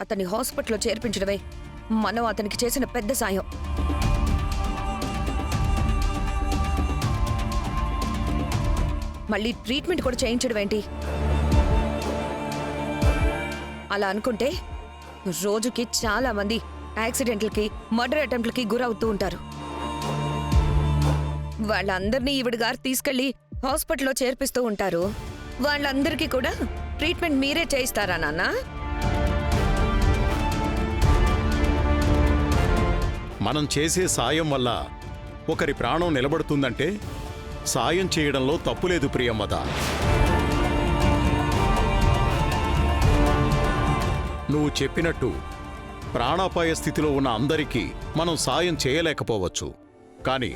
అతన్ని హాస్పిటల్లో చేర్పించడమే మనం అతనికి చేసిన పెద్ద సాయం. మళ్ళీ ట్రీట్మెంట్ కూడా చేయించడం ఏంటి? అలా అనుకుంటే రోజుకి చాలా మంది యాక్సిడెంట్లకి, మర్డర్ అటెంప్ట్లకి గురవుతూ ఉంటారు. వాళ్ళందరినీ ఈవిడ గారు తీసుకెళ్లి హాస్పిటల్లో చేర్పిస్తూ ఉంటారు. వాళ్ళందరికీ కూడా ట్రీట్మెంట్ మీరే చేయిస్తారా నాన్న? మనం చేసే సాయం వల్ల ఒకరి ప్రాణం నిలబడుతుందంటే సాయం చేయడంలో తప్పులేదు ప్రియంవద. నువ్వు చెప్పినట్టు ప్రాణాపాయ స్థితిలో ఉన్న అందరికీ మనం సాయం చేయలేకపోవచ్చు, కానీ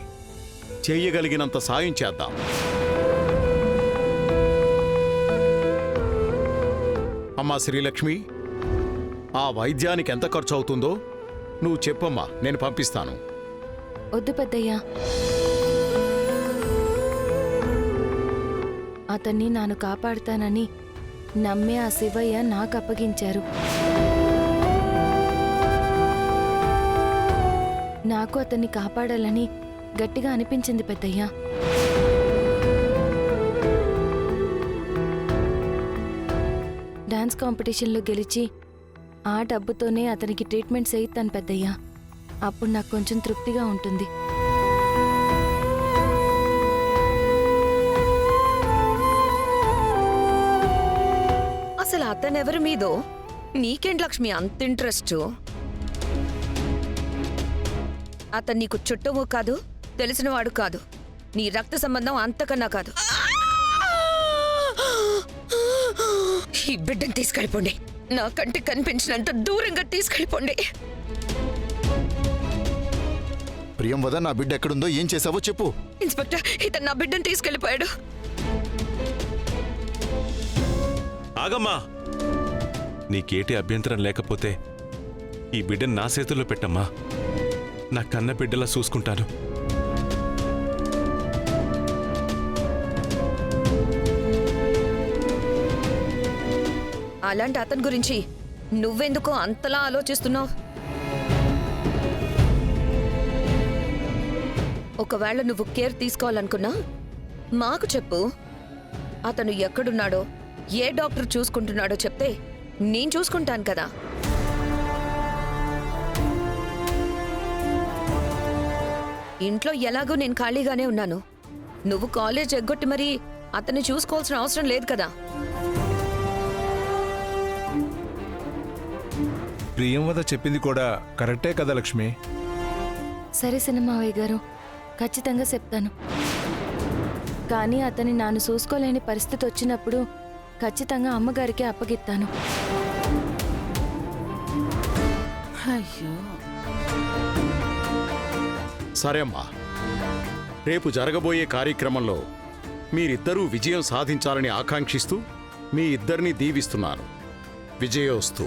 చేయగలిగినంత సాయం చేద్దాం. అమ్మా శ్రీలక్ష్మి, ఆ వైద్యానికి ఎంత ఖర్చు అవుతుందో నువ్వు చెప్పమ్మా, నేను పంపిస్తాను. వద్దు పెద్దయ్యా, అతన్ని నాను కాపాడుతానని నమ్మే ఆ శివయ్య నాకు అప్పగించారు. నాకు అతన్ని కాపాడాలని గట్టిగా అనిపించింది పెద్దయ్యా. డాన్స్ కాంపిటీషన్లో గెలిచి ఆ డబ్బుతోనే అతనికి ట్రీట్మెంట్ చేయిస్తాను పెద్దయ్యా. అప్పుడు నాకు కొంచెం తృప్తిగా ఉంటుంది. అసలు అతనెవరి మీదో నీకేంటి లక్ష్మి అంత ఇంట్రెస్ట్? అతను నీకు చుట్టము కాదు, తెలిసినవాడు కాదు, నీ రక్త సంబంధం అంతకన్నా కాదు. ఈ బిడ్డను తీసుకెళ్ళిపోండి, నా కంటికి కనిపించినంత దూరంగా తీసుకెళ్ళిపోండి. ప్రియంవద, నా బిడ్డ ఎక్కడుందో ఏం చేసావో చెప్పు. ఇన్స్పెక్టర్, ఇతను నా బిడ్డను తీసుకెళ్ళిపోయాడు. ఆగమ్మా, నీకేటి అభ్యంతరం లేకపోతే ఈ బిడ్డను నా చేతుల్లో పెట్టమ్మా. నా కన్న బిడ్డలా చూసుకుంటాను. అలాంటి అతని గురించి నువ్వెందుకో అంతలా ఆలోచిస్తున్నావు? ఒకవేళ నువ్వు కేర్ తీసుకోవాలనుకున్నా మాకు చెప్పు. అతను ఎక్కడున్నాడో, ఏ డాక్టర్ చూసుకుంటున్నాడో చెప్తే నేను చూసుకుంటాను కదా. ఇంట్లో ఎలాగో నేను ఖాళీగానే ఉన్నాను. నువ్వు కాలేజ్ ఎగ్గొట్టి మరీ అతన్ని చూసుకోవాల్సిన అవసరం లేదు కదా. ప్రియంవద చెప్పింది కూడా కరెక్టే కదా లక్ష్మి. సరే సినిమావయ్య గారు, ఖచ్చితంగా చెప్తాను. కానీ అతన్ని నాను చూసుకోలేని పరిస్థితి వచ్చినప్పుడు ఖచ్చితంగా అమ్మగారికి అప్పగిస్తాను. అయ్యో, సరే అమ్మా, రేపు జరగబోయే కార్యక్రమంలో మీరిద్దరూ విజయం సాధించాలని ఆకాంక్షిస్తూ మీ ఇద్దరినీ దీవిస్తున్నాను. విజయోస్తు.